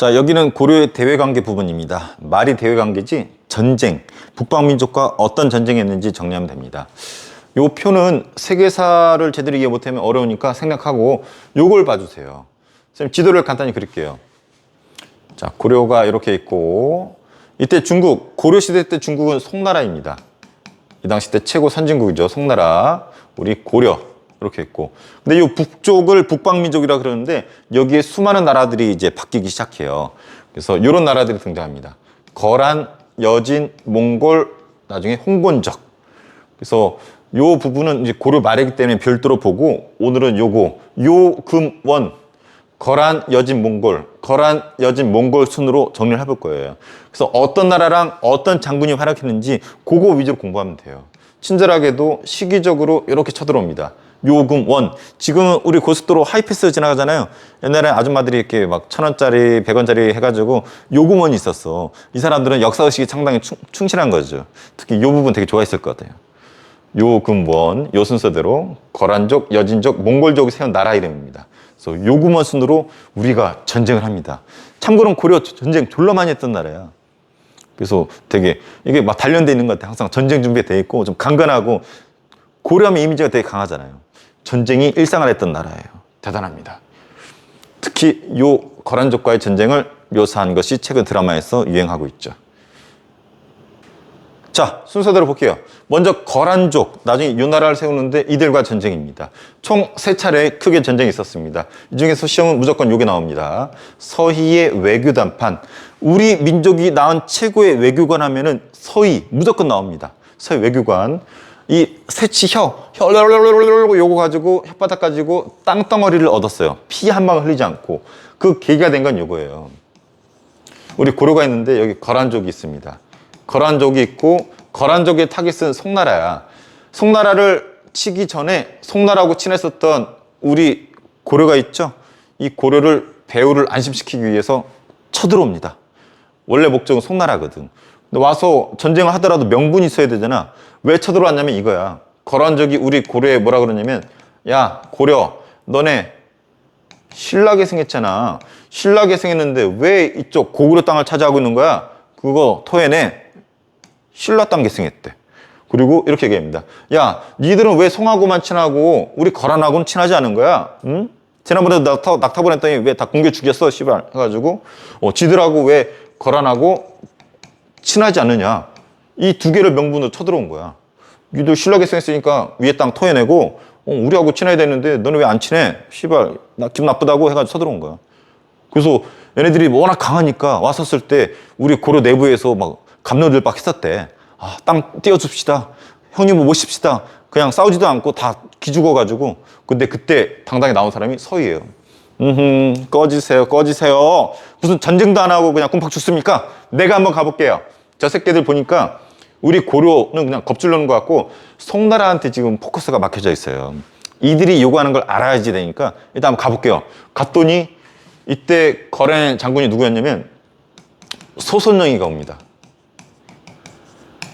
자, 여기는 고려의 대외관계 부분입니다. 말이 대외관계지 전쟁, 북방민족과 어떤 전쟁이 했는지 정리하면 됩니다. 요 표는 세계사를 제대로 이해 못하면 어려우니까 생략하고 요걸 봐주세요. 선생님 지도를 간단히 그릴게요. 자, 고려가 이렇게 있고 이때 중국, 고려시대 때 중국은 송나라입니다. 이 당시 때 최고 선진국이죠. 송나라, 우리 고려 이렇게 있고, 근데 이 북쪽을 북방민족이라 그러는데 여기에 수많은 나라들이 이제 바뀌기 시작해요. 그래서 이런 나라들이 등장합니다. 거란, 여진, 몽골, 나중에 홍건적. 그래서 요 부분은 이제 고려 말이기 때문에 별도로 보고, 오늘은 요거 요금원, 거란, 여진, 몽골, 거란, 여진, 몽골 순으로 정리를 해볼 거예요. 그래서 어떤 나라랑 어떤 장군이 활약했는지 그거 위주로 공부하면 돼요. 친절하게도 시기적으로 이렇게 쳐들어옵니다. 요금 원. 지금은 우리 고속도로 하이패스 지나가잖아요. 옛날에 아줌마들이 이렇게 막 1,000원짜리, 100원짜리 해가지고 요금원이 있었어. 이 사람들은 역사의식이 상당히 충실한 거죠. 특히 이 부분 되게 좋아했을 것 같아요. 요금원, 요 순서대로 거란족, 여진족, 몽골족이 세운 나라 이름입니다. 그래서 요금원 순으로 우리가 전쟁을 합니다. 참고로 고려 전쟁 졸라 많이 했던 나라야. 그래서 되게 이게 막 단련돼 있는 것 같아. 항상 전쟁 준비가 돼 있고 좀 강건하고, 고려하면 이미지가 되게 강하잖아요. 전쟁이 일상화했던 나라예요. 대단합니다. 특히 요 거란족과의 전쟁을 묘사한 것이 최근 드라마에서 유행하고 있죠. 자, 순서대로 볼게요. 먼저 거란족, 나중에 이 나라를 세우는데 이들과 전쟁입니다. 총 3차례 크게 전쟁이 있었습니다. 이 중에서 시험은 무조건 요게 나옵니다. 서희의 외교단판. 우리 민족이 낳은 최고의 외교관 하면은 서희 무조건 나옵니다. 서희 외교관. 이 새치 혀 요거 가지고 혓바닥 가지고 땅덩어리를 얻었어요. 피 한 방울 흘리지 않고. 그 계기가 된 건 요거예요. 우리 고려가 있는데 여기 거란족이 있습니다. 거란족이 있고, 거란족의 타깃은 송나라야. 송나라를 치기 전에 송나라하고 친했었던 우리 고려가 있죠. 이 고려를 배후를 안심시키기 위해서 쳐들어옵니다. 원래 목적은 송나라거든. 근데 와서 전쟁을 하더라도 명분이 있어야 되잖아. 왜 쳐들어왔냐면 이거야. 거란족이 우리 고려에 뭐라 그러냐면, 야 고려, 너네 신라계 생했잖아. 신라계 생했는데 왜 이쪽 고구려 땅을 차지하고 있는 거야? 그거 토해내. 신라 땅 계승했대. 그리고 이렇게 얘기합니다. 야, 니들은 왜 송하고만 친하고 우리 거란하고는 친하지 않은 거야? 응? 지난번에도 낙타 보냈더니 왜 다 굶겨 죽였어? 씨발 해가지고 지들하고 왜 거란하고 친하지 않느냐? 이 두 개를 명분으로 쳐들어온 거야. 니들 신라 계승했으니까 위에 땅 토해내고 우리하고 친해야 되는데 너는 왜 안 친해? 씨발 나 기분 나쁘다고 해가지고 쳐들어온 거야. 그래서 얘네들이 워낙 강하니까 왔었을 때 우리 고려 내부에서 막 갑론들 막 했었대. 아, 땅 띄워줍시다. 형님을 모십시다. 그냥 싸우지도 않고 다 기죽어가지고. 근데 그때 당당히 나온 사람이 서희예요. 꺼지세요, 꺼지세요. 무슨 전쟁도 안 하고 그냥 꼼팍 죽습니까? 내가 한번 가볼게요. 저 새끼들 보니까 우리 고려는 그냥 겁줄르는 것 같고 송나라한테 지금 포커스가 막혀져 있어요. 이들이 요구하는 걸 알아야지 되니까 일단 한번 가볼게요. 갔더니 이때 거란 장군이 누구였냐면 소손영이가 옵니다.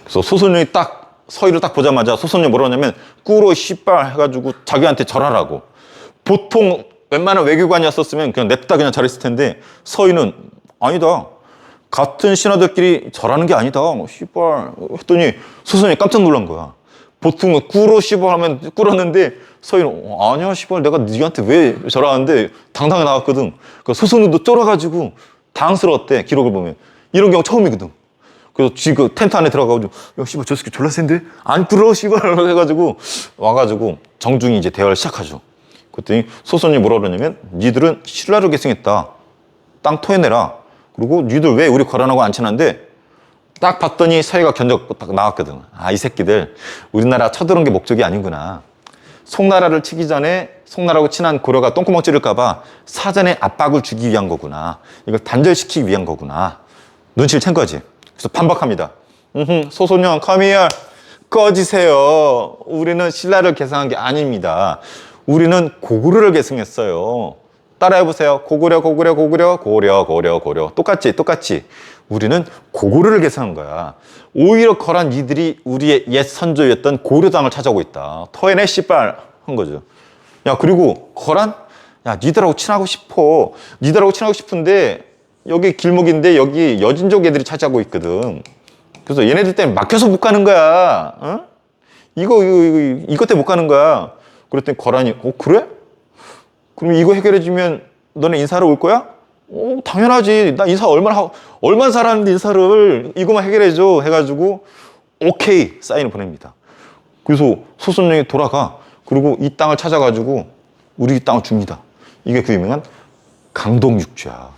그래서 소손영이 딱 서희를 딱 보자마자 소손영이 뭐라고 하냐면 꾸러 씨발 해가지고 자기한테 절하라고. 보통 웬만한 외교관이었었으면 그냥 냅다 그냥 잘했을 텐데 서희는 아니다. 같은 신하들끼리 절하는 게 아니다. 씨발 했더니 소손영이 깜짝 놀란 거야. 보통은 꾸러 씨발 하면 꿇었는데 서희는 아니야 씨발 내가 니한테 왜 절하는데 당당히 나왔거든. 그러니까 소손영도 쫄아가지고 당황스러웠대. 기록을 보면 이런 경우 처음이거든. 그래서 그 텐트 안에 들어가가지고 야 씨발 저 새끼 졸라 센데 안 뚫어 씨발 해가지고 와가지고 정중히 이제 대화를 시작하죠. 그랬더니 소손이 뭐라 그러냐면 니들은 신라를 계승했다. 땅 토해내라. 그리고 니들 왜 우리 거란하고 안 친한데? 딱 봤더니 서희가 견적 딱 나왔거든. 아, 이 새끼들 우리나라 쳐들어온 게 목적이 아니구나. 송나라를 치기 전에 송나라하고 친한 고려가 똥구멍 찌를까봐 사전에 압박을 주기 위한 거구나. 이걸 단절시키기 위한 거구나. 눈치를 챈 거지. 그래서 반박합니다. 소손영, come here. 꺼지세요. 우리는 신라를 계승한 게 아닙니다. 우리는 고구려를 계승했어요. 따라해보세요. 고구려, 고구려, 고구려, 고려, 고려, 고려. 똑같지. 우리는 고구려를 계승한 거야. 오히려 거란 이들이 우리의 옛 선조였던 고려 땅을 찾아오고 있다. 토해내 씨발 한 거죠. 야, 그리고 거란? 야, 니들하고 친하고 싶어. 니들하고 친하고 싶은데 여기 길목인데 여기 여진족 애들이 차지하고 있거든. 그래서 얘네들 때문에 막혀서 못 가는 거야. 어? 이것 때문에 못 가는 거야. 그랬더니 거란이 그래? 그럼 이거 해결해주면 너네 인사하러 올 거야? 당연하지. 나 인사 얼마나 잘하는데 인사를 이거만 해결해줘 해가지고 오케이 사인을 보냅니다. 그래서 소선영이 돌아가. 그리고 이 땅을 찾아가지고 우리 땅을 줍니다. 이게 그 유명한 강동육주야.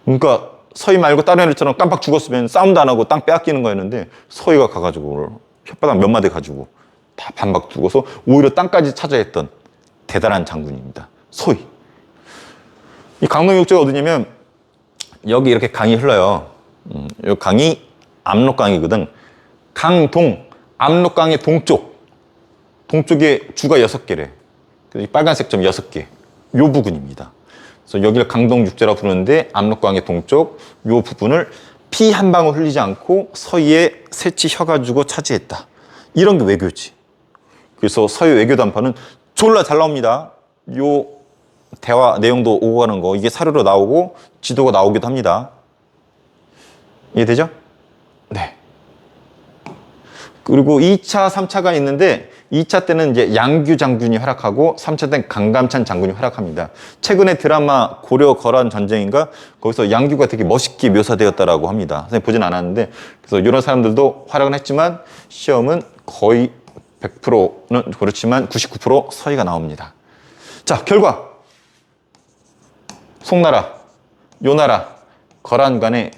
그러니까 서희 말고 다른 애들처럼 깜빡 죽었으면 싸움도 안 하고 땅 빼앗기는 거였는데 서희가 가가지고 혓바닥 몇 마디 가지고 다 반박 두고서 오히려 땅까지 차지했던 대단한 장군입니다. 서희. 이 강동육주가 어디냐면 여기 이렇게 강이 흘러요. 이 강이 압록강이거든. 강동, 압록강의 동쪽에 주가 6개래. 그래서 이 빨간색 점 6개. 요 부분입니다. 그래서 여기를 강동육지라고 부르는데 압록강의 동쪽 요 부분을 피 한 방울 흘리지 않고 서희에 새치혀가지고 차지했다. 이런 게 외교지. 그래서 서희 외교 담판은 졸라 잘 나옵니다. 요 대화 내용도 오고 가는 거 이게 사료로 나오고 지도가 나오기도 합니다. 이해되죠? 네. 그리고 2차, 3차가 있는데 2차 때는 이제 양규 장군이 활약하고 3차 때는 강감찬 장군이 활약합니다. 최근에 드라마 고려 거란 전쟁인가 거기서 양규가 되게 멋있게 묘사되었다라고 합니다. 선생님 보진 않았는데 그래서 이런 사람들도 활약은 했지만 시험은 거의 100%는 그렇지만 99% 서희가 나옵니다. 자, 결과 송나라, 요나라, 거란 간의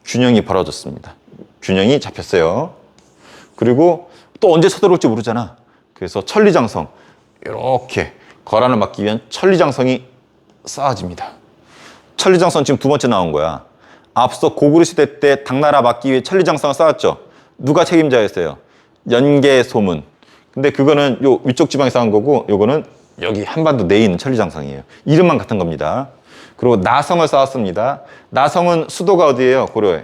균형이 벌어졌습니다. 균형이 잡혔어요. 그리고 또 언제 쳐들어올지 모르잖아. 그래서 천리장성, 이렇게 거란을 막기 위한 천리장성이 쌓아집니다. 천리장성 지금 2번째 나온 거야. 앞서 고구려 시대 때 당나라 막기 위해 천리장성을 쌓았죠. 누가 책임자였어요? 연개소문. 근데 그거는 요 위쪽 지방에 쌓은 거고 요거는 여기 한반도 내에 있는 천리장성이에요. 이름만 같은 겁니다. 그리고 나성을 쌓았습니다. 나성은 수도가 어디예요? 고려에.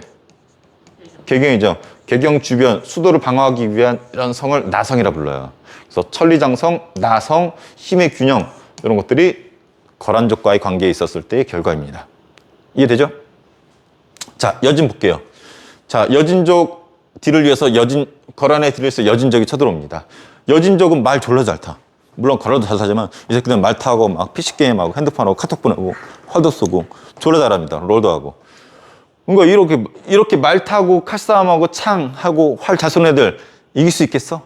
개경이죠. 개경 주변 수도를 방어하기 위한 이런 성을 나성이라 불러요. 그래서 천리장성, 나성, 힘의 균형 이런 것들이 거란족과의 관계에 있었을 때의 결과입니다. 이해되죠? 자, 여진 볼게요. 자, 여진족 뒤를 위해서 거란의 뒤를 위해서 여진족이 쳐들어옵니다. 여진족은 말 졸라 잘 타. 물론 거란도 잘 타지만 이 새끼들은 말 타고 막 PC게임하고 핸드폰하고 카톡 보내고 활도 쏘고 졸라 잘합니다. 롤도 하고. 그러니까 이렇게 말 타고 칼싸움하고 창하고 활 잘 쏘는 애들 이길 수 있겠어?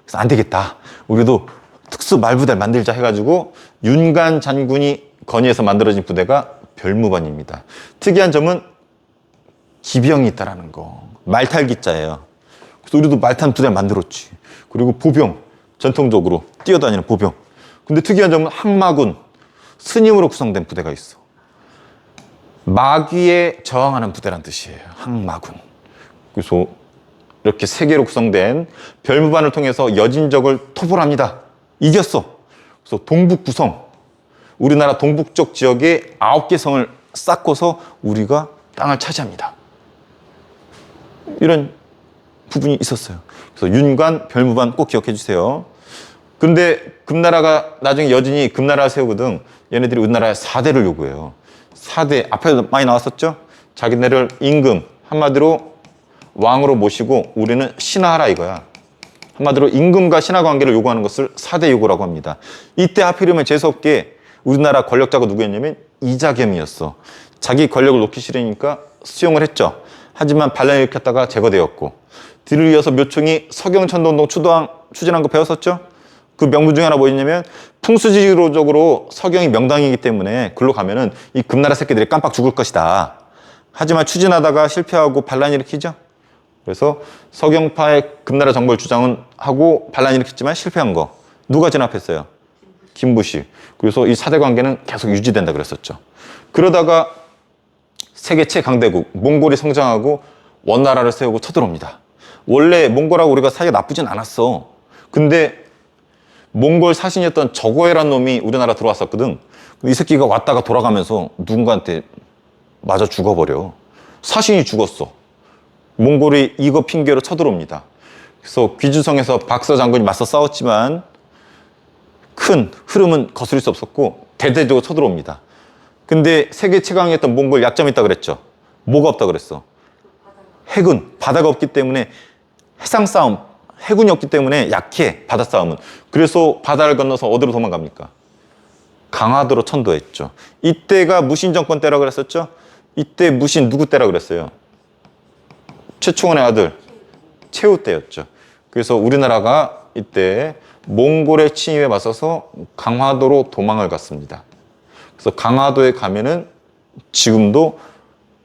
그래서 안 되겠다. 우리도 특수 말부대를 만들자 해가지고 윤간 장군이 건의해서 만들어진 부대가 별무반입니다. 특이한 점은 기병이 있다라는 거. 말탈기자예요. 그래서 우리도 말탄 부대를 만들었지. 그리고 보병, 전통적으로 뛰어다니는 보병. 근데 특이한 점은 항마군, 스님으로 구성된 부대가 있어. 마귀에 저항하는 부대란 뜻이에요. 항마군. 그래서 이렇게 3개로 구성된 별무반을 통해서 여진족을 토벌합니다. 이겼어. 그래서 동북 구성, 우리나라 동북쪽 지역에 9개 성을 쌓고서 우리가 땅을 차지합니다. 이런 부분이 있었어요. 그래서 윤관, 별무반 꼭 기억해 주세요. 근데 금나라가 나중에 여진이 금나라를 세우거든. 얘네들이 우리나라에 4대를 요구해요. 4대, 앞에도 많이 나왔었죠? 자기네를 임금, 한마디로 왕으로 모시고 우리는 신하하라 이거야. 한마디로 임금과 신하 관계를 요구하는 것을 4대 요구라고 합니다. 이때 하필이면 재수없게 우리나라 권력자가 누구였냐면 이자겸이었어. 자기 권력을 놓기 싫으니까 수용을 했죠. 하지만 반란을 일으켰다가 제거되었고, 뒤를 이어서 묘총이 서경천도운동 추진한 거 배웠었죠? 그 명분 중에 하나 뭐였냐면 풍수지리적으로 서경이 명당이기 때문에 글로 가면은 이 금나라 새끼들이 깜빡 죽을 것이다. 하지만 추진하다가 실패하고 반란 일으키죠. 그래서 서경파의 금나라 정벌 주장은 하고 반란 일으켰지만 실패한 거 누가 진압했어요? 김부시. 그래서 이 4대 관계는 계속 유지된다 그랬었죠. 그러다가 세계 최강대국 몽골이 성장하고 원나라를 세우고 쳐들어옵니다. 원래 몽골하고 우리가 사이가 나쁘진 않았어. 근데 몽골 사신이었던 저거해란 놈이 우리나라 들어왔었거든. 이 새끼가 왔다가 돌아가면서 누군가한테 맞아 죽어버려. 사신이 죽었어. 몽골이 이거 핑계로 쳐들어옵니다. 그래서 귀주성에서 박서 장군이 맞서 싸웠지만 큰 흐름은 거스릴 수 없었고 대대적으로 쳐들어옵니다. 근데 세계 최강이었던 몽골 약점이 있다고 그랬죠. 뭐가 없다고 그랬어? 해군, 바다가 없기 때문에 해상 싸움, 해군이 없기 때문에 약해, 바다 싸움은. 그래서 바다를 건너서 어디로 도망갑니까? 강화도로 천도했죠. 이때가 무신 정권 때라고 그랬었죠. 이때 무신 누구 때라고 그랬어요? 최충원의 아들 최후 때였죠. 그래서 우리나라가 이때 몽골의 침입에 맞서서 강화도로 도망을 갔습니다. 그래서 강화도에 가면은 지금도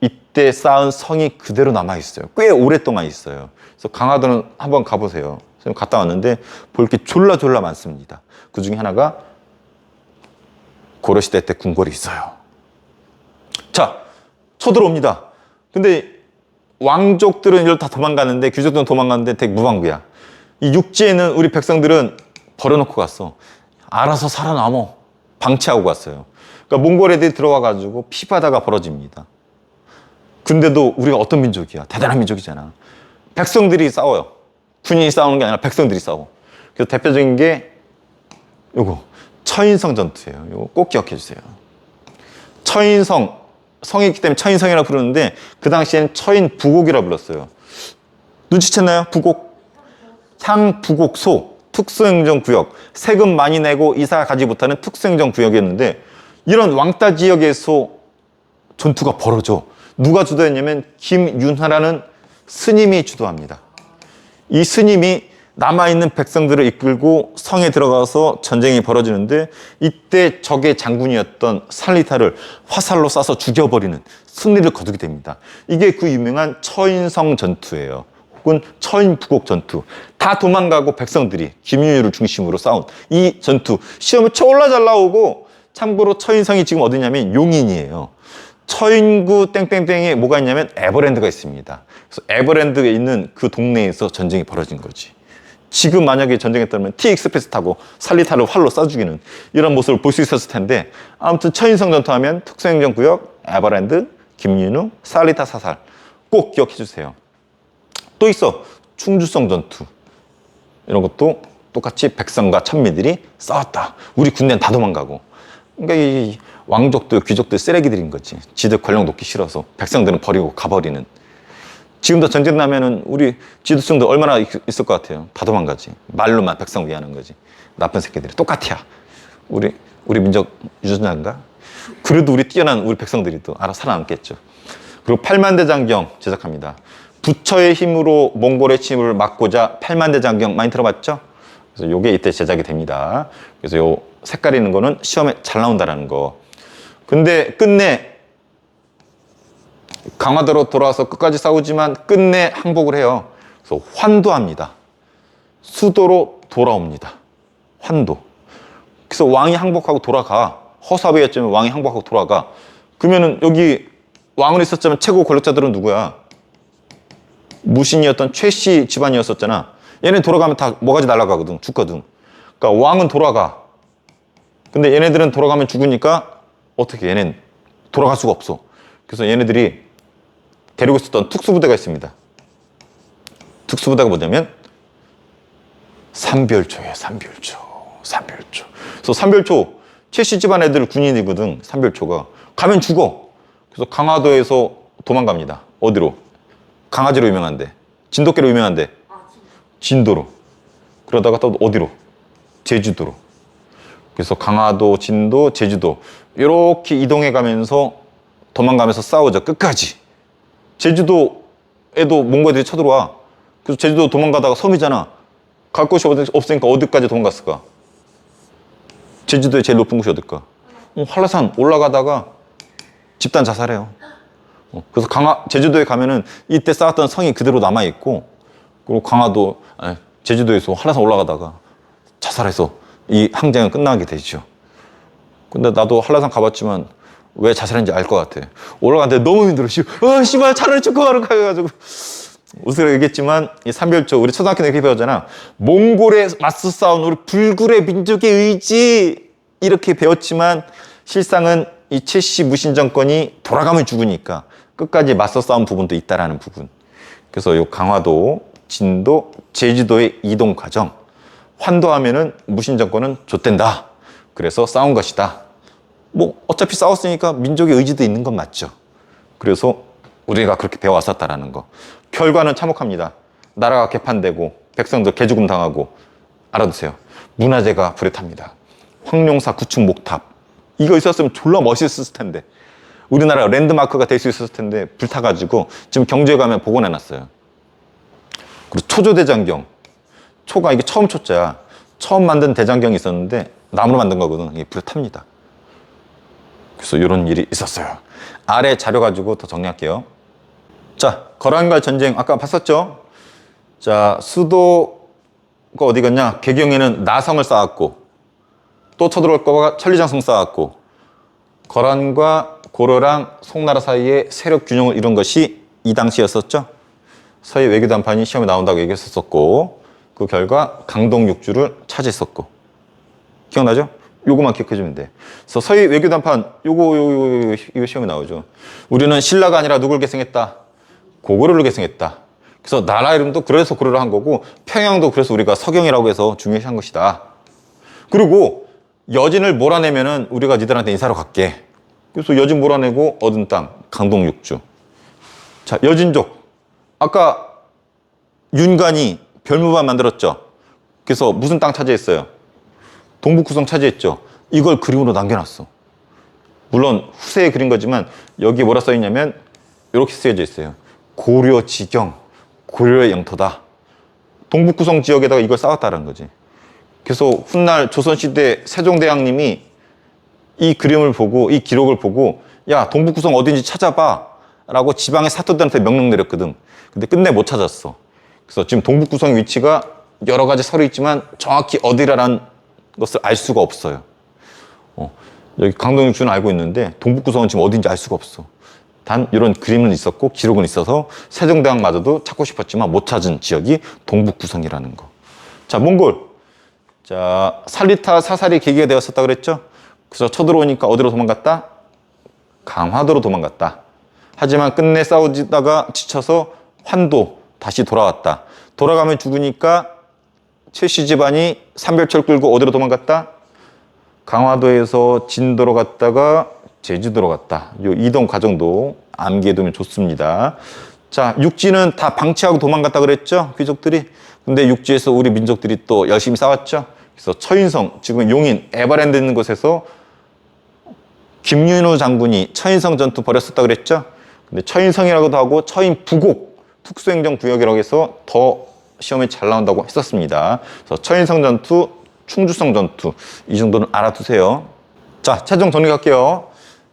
이때 쌓은 성이 그대로 남아 있어요. 꽤 오랫동안 있어요. 그래서 강화도는 한번 가보세요. 저는 갔다 왔는데 볼 게 졸라 많습니다. 그 중에 하나가 고려시대 때 궁궐이 있어요. 자, 쳐들어옵니다. 근데 왕족들은 이걸 다 도망가는데, 귀족들은 도망가는데 되게 무방비야. 이 육지에는 우리 백성들은 버려놓고 갔어. 알아서 살아남어. 방치하고 갔어요. 그러니까 몽골 애들이 들어와가지고 피바다가 벌어집니다. 근데도 우리가 어떤 민족이야? 대단한 민족이잖아. 백성들이 싸워요. 군인이 싸우는 게 아니라 백성들이 싸워. 그래서 대표적인 게 요거 처인성 전투예요. 요거 꼭 기억해 주세요. 처인성, 성이 있기 때문에 처인성이라고 부르는데 그 당시엔 처인부곡이라고 불렀어요. 눈치챘나요? 부곡. 향부곡소 특수행정구역. 세금 많이 내고 이사 가지 못하는 특수행정구역이었는데 이런 왕따 지역에서 전투가 벌어져. 누가 주도했냐면 김윤하라는 스님이 주도합니다. 이 스님이 남아있는 백성들을 이끌고 성에 들어가서 전쟁이 벌어지는데 이때 적의 장군이었던 살리타를 화살로 쏴서 죽여버리는 승리를 거두게 됩니다. 이게 그 유명한 처인성 전투예요. 혹은 처인부곡 전투. 다 도망가고 백성들이 김윤유를 중심으로 싸운 이 전투. 시험에 졸라 잘 나오고, 참고로 처인성이 지금 어디냐면 용인이에요. 처인구 땡땡땡에 뭐가 있냐면 에버랜드가 있습니다. 그래서 에버랜드에 있는 그 동네에서 전쟁이 벌어진 거지. 지금 만약에 전쟁했다면 TX패스 타고 살리타를 활로 쏴 죽이는 이런 모습을 볼 수 있었을 텐데, 아무튼 처인성 전투하면 특수행정구역, 에버랜드, 김윤우, 살리타 사살 꼭 기억해 주세요. 또 있어. 충주성 전투. 이런 것도 똑같이 백성과 천민들이 싸웠다. 우리 군대는 다 도망가고. 그러니까 이 왕족들, 귀족들 쓰레기들인 거지. 지들 권력 놓기 싫어서 백성들은 버리고 가버리는. 지금도 전쟁 나면은 우리 지도층도 얼마나 있을 것 같아요. 다 도망가지. 말로만 백성 위하는 거지. 나쁜 새끼들이. 똑같이야. 우리 민족 유전자인가? 그래도 우리 뛰어난 우리 백성들이 또 알아 살아남겠죠. 그리고 팔만대장경 제작합니다. 부처의 힘으로 몽골의 침입을 막고자 팔만대장경 많이 들어봤죠? 그래서 요게 이때 제작이 됩니다. 그래서 요 색깔 있는 거는 시험에 잘 나온다라는 거. 근데 끝내 강화도로 돌아와서 끝까지 싸우지만 끝내 항복을 해요. 그래서 환도합니다. 수도로 돌아옵니다. 환도. 그래서 왕이 항복하고 돌아가. 허사비였지만 왕이 항복하고 돌아가. 그러면은 여기 왕은 있었지만 최고 권력자들은 누구야? 무신이었던 최씨 집안이었었잖아. 얘네 돌아가면 다 뭐가지 날아가거든. 죽거든. 그러니까 왕은 돌아가. 근데 얘네들은 돌아가면 죽으니까 어떻게 얘네는 돌아갈 수가 없어. 그래서 얘네들이 데리고 있었던 특수부대가 있습니다. 특수부대가 뭐냐면 삼별초예요. 삼별초. 그래서 삼별초 최씨 집안 애들 군인이거든. 삼별초가 가면 죽어. 그래서 강화도에서 도망갑니다. 어디로? 강아지로 유명한데, 진돗개로 유명한데, 진도로. 그러다가 또 어디로? 제주도로. 그래서 강화도, 진도, 제주도 이렇게 이동해 가면서 도망가면서 싸우죠. 끝까지. 제주도에도 몽골들이 쳐들어와. 그래서 제주도 도망가다가 섬이잖아. 갈 곳이 없으니까 어디까지 도망갔을까? 제주도의 제일 높은 곳이 어딜까? 한라산 올라가다가 집단 자살해요. 그래서 제주도에 가면은 이때 쌓았던 성이 그대로 남아있고, 그리고 제주도에서 한라산 올라가다가 자살해서 이 항쟁은 끝나게 되죠. 근데 나도 한라산 가봤지만 왜 자살했는지 알 것 같아. 올라가는데 너무 힘들어. 씨발 차라리 축구 가러 가가지고. 우스로 얘기했지만 이 삼별초 우리 초등학교 때 이렇게 배웠잖아. 몽골에 맞서 싸운 우리 불굴의 민족의 의지 이렇게 배웠지만 실상은 이 최씨 무신 정권이 돌아가면 죽으니까 끝까지 맞서 싸운 부분도 있다라는 부분. 그래서 요 강화도, 진도, 제주도의 이동 과정. 환도하면은 무신 정권은 좆된다. 그래서 싸운 것이다. 뭐 어차피 싸웠으니까 민족의 의지도 있는 건 맞죠. 그래서 우리가 그렇게 배워왔었다라는 거. 결과는 참혹합니다. 나라가 개판되고 백성들 개죽음 당하고, 알아두세요. 문화재가 불에 탑니다. 황룡사 구축 목탑. 이거 있었으면 졸라 멋있었을 텐데, 우리나라 랜드마크가 될 수 있었을 텐데 불타가지고 지금 경주에 가면 복원해놨어요. 그리고 초조대장경. 초가 이게 처음 초자야. 처음 만든 대장경이 있었는데 나무로 만든 거거든. 이게 불에 탑니다. 그래서 이런 일이 있었어요. 아래 자료 가지고 더 정리할게요. 자, 거란과 전쟁 아까 봤었죠? 자, 수도가 어디 갔냐? 개경에는 나성을 쌓았고, 또 쳐들어올 거가 천리장성 쌓았고, 거란과 고려랑 송나라 사이에 세력 균형을 이룬 것이 이 당시였었죠. 서해 외교 담판이 시험에 나온다고 얘기했었고, 그 결과 강동 육주를 차지했었고, 기억나죠? 요거만 기억해주면 돼. 그래서 서해 외교 담판 이거 시험에 나오죠. 우리는 신라가 아니라 누굴 계승했다? 고구려를 계승했다. 그래서 나라 이름도 그래서 고려를 한 거고, 평양도 그래서 우리가 서경이라고 해서 중요시한 것이다. 그리고 여진을 몰아내면은 우리가 니들한테 인사로 갈게. 그래서 여진 몰아내고 얻은 땅 강동 육주. 자, 여진족. 아까 윤관이 별무반 만들었죠. 그래서 무슨 땅 차지했어요? 동북구성 차지했죠. 이걸 그림으로 남겨놨어. 물론 후세에 그린 거지만 여기 뭐라 써있냐면 이렇게 쓰여져 있어요. 고려 지경, 고려의 영토다. 동북구성 지역에다가 이걸 쌓았다는 거지. 그래서 훗날 조선시대 세종대왕님이 이 그림을 보고, 이 기록을 보고, 야, 동북구성 어딘지 찾아봐 라고 지방의 사토들한테 명령 내렸거든. 근데 끝내 못 찾았어. 그래서 지금 동북구성 위치가 여러 가지 설이 있지만 정확히 어디라는 것을 알 수가 없어요. 여기 강동육주는 알고 있는데 동북구성은 지금 어딘지 알 수가 없어. 단 이런 그림은 있었고 기록은 있어서 세종대왕마저도 찾고 싶었지만 못 찾은 지역이 동북구성이라는 거. 자, 몽골. 자, 살리타 사살이 계기가 되었었다 그랬죠? 그래서 쳐들어오니까 어디로 도망갔다? 강화도로 도망갔다. 하지만 끝내 싸우다가 지쳐서 환도 다시 돌아왔다. 돌아가면 죽으니까 최씨 집안이 삼별철 끌고 어디로 도망갔다? 강화도에서 진도로 갔다가 제주도로 갔다. 이 이동 과정도 암기해두면 좋습니다. 자, 육지는 다 방치하고 도망갔다 그랬죠? 귀족들이. 근데 육지에서 우리 민족들이 또 열심히 싸웠죠? 그래서 처인성, 지금 용인, 에버랜드 있는 곳에서 김윤우 장군이 처인성 전투 벌였었다 그랬죠? 근데 처인성이라고도 하고 처인 부곡 특수행정구역이라고 해서 더 시험에 잘 나온다고 했었습니다. 그래서 처인성 전투, 충주성 전투, 이 정도는 알아두세요. 자, 최종 정리할게요.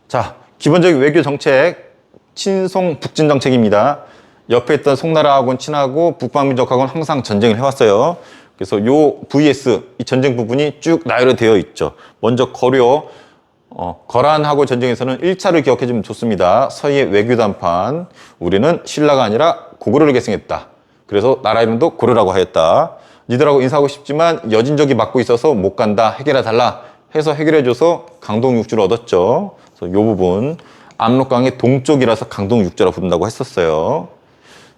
자, 기본적인 외교 정책, 친송 북진 정책입니다. 옆에 있던 송나라하고는 친하고 북방민족하고는 항상 전쟁을 해왔어요. 그래서 요 VS, 이 전쟁 부분이 쭉 나열되어 있죠. 먼저 고려, 거란하고 전쟁에서는 1차를 기억해주면 좋습니다. 서해 외교 담판, 우리는 신라가 아니라 고구려를 계승했다. 그래서 나라 이름도 고려라고 하였다. 니들하고 인사하고 싶지만 여진족이 맡고 있어서 못 간다. 해결해달라. 해서 해결해줘서 강동육주를 얻었죠. 그래서 이 부분, 압록강의 동쪽이라서 강동육주라 부른다고 했었어요.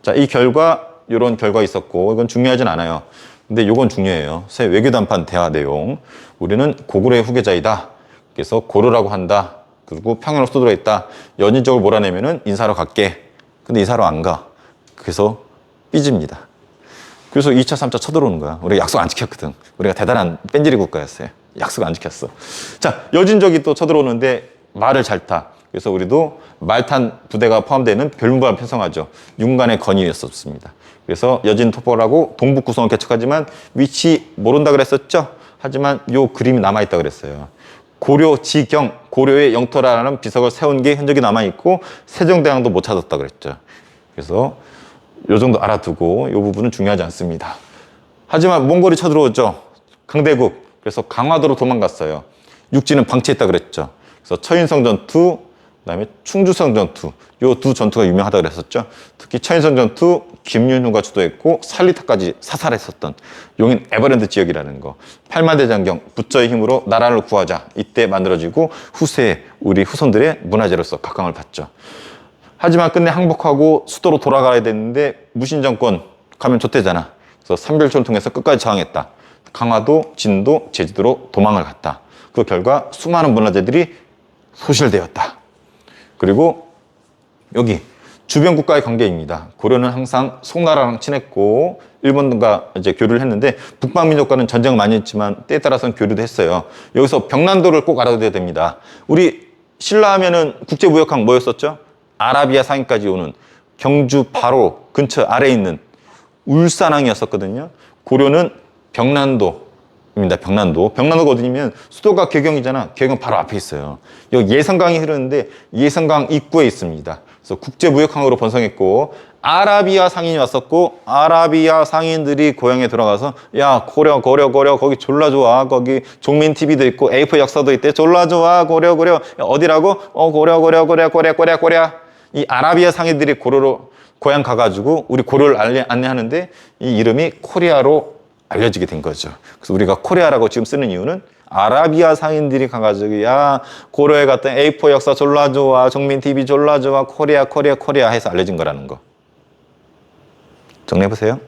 자, 이 결과, 이런 결과 있었고, 이건 중요하진 않아요. 근데 이건 중요해요. 새 외교담판 대화 내용. 우리는 고구려의 후계자이다. 그래서 고려라고 한다. 그리고 평양으로 쏘들어있다. 여진족을 몰아내면은 인사로 갈게. 근데 인사로 안 가. 그래서 삐집니다. 그래서 2차, 3차 쳐들어오는 거야. 우리가 약속 안 지켰거든. 우리가 대단한 뺀질이 국가였어요. 약속 안 지켰어. 자, 여진족이 또 쳐들어오는데 말을 잘 타. 그래서 우리도 말탄 부대가 포함되는 별무반을 편성하죠. 윤관의 건의였었습니다. 그래서 여진 토벌하고 동북구성을 개척하지만 위치 모른다 그랬었죠. 하지만 요 그림이 남아있다 그랬어요. 고려 지경, 고려의 영토라는 비석을 세운 게 흔적이 남아있고 세종대왕도 못 찾았다 그랬죠. 그래서 요 정도 알아두고 요 부분은 중요하지 않습니다. 하지만 몽골이 쳐들어오죠. 강대국. 그래서 강화도로 도망갔어요. 육지는 방치했다 그랬죠. 그래서 처인성 전투, 그다음에 충주성 전투, 요 두 전투가 유명하다 그랬었죠. 특히 처인성 전투 김윤후가 주도했고 살리타까지 사살했었던 용인 에버랜드 지역이라는 거. 팔만대장경, 부처의 힘으로 나라를 구하자. 이때 만들어지고 후세에 우리 후손들의 문화재로서 각광을 받죠. 하지만 끝내 항복하고 수도로 돌아가야 되는데 무신정권 가면 좆대잖아. 그래서 삼별초를 통해서 끝까지 저항했다. 강화도, 진도, 제주도로 도망을 갔다. 그 결과 수많은 문화재들이 소실되었다. 그리고 여기 주변 국가의 관계입니다. 고려는 항상 송나라랑 친했고 일본과 이제 교류를 했는데 북방민족과는 전쟁을 많이 했지만 때에 따라서는 교류도 했어요. 여기서 병난도를 꼭 알아둬야 됩니다. 우리 신라 하면은 국제무역항 뭐였었죠? 아라비아 상인까지 오는 경주 바로 근처 아래에 있는 울산항이었었거든요. 고려는 병난도입니다. 병난도. 병난도가 어디냐면 수도가 개경이잖아. 개경 바로 앞에 있어요. 여기 예성강이 흐르는데 예성강 입구에 있습니다. 그래서 국제무역항으로 번성했고 아라비아 상인이 왔었고 아라비아 상인들이 고향에 들어가서 야 고려 거기 졸라 좋아. 거기 종민 TV도 있고 A4 역사도 있대. 졸라 좋아. 고려 야, 어디라고? 고려. 이 아라비아 상인들이 고려로 고향 가가지고 우리 고려를 안내하는데 이 이름이 코리아로 알려지게 된 거죠. 그래서 우리가 코리아라고 지금 쓰는 이유는 아라비아 상인들이 가가지고 야 고려에 갔던 A4 역사 졸라 좋아. 종민 TV 졸라 좋아. 코리아 해서 알려진 거라는 거. 정리해보세요.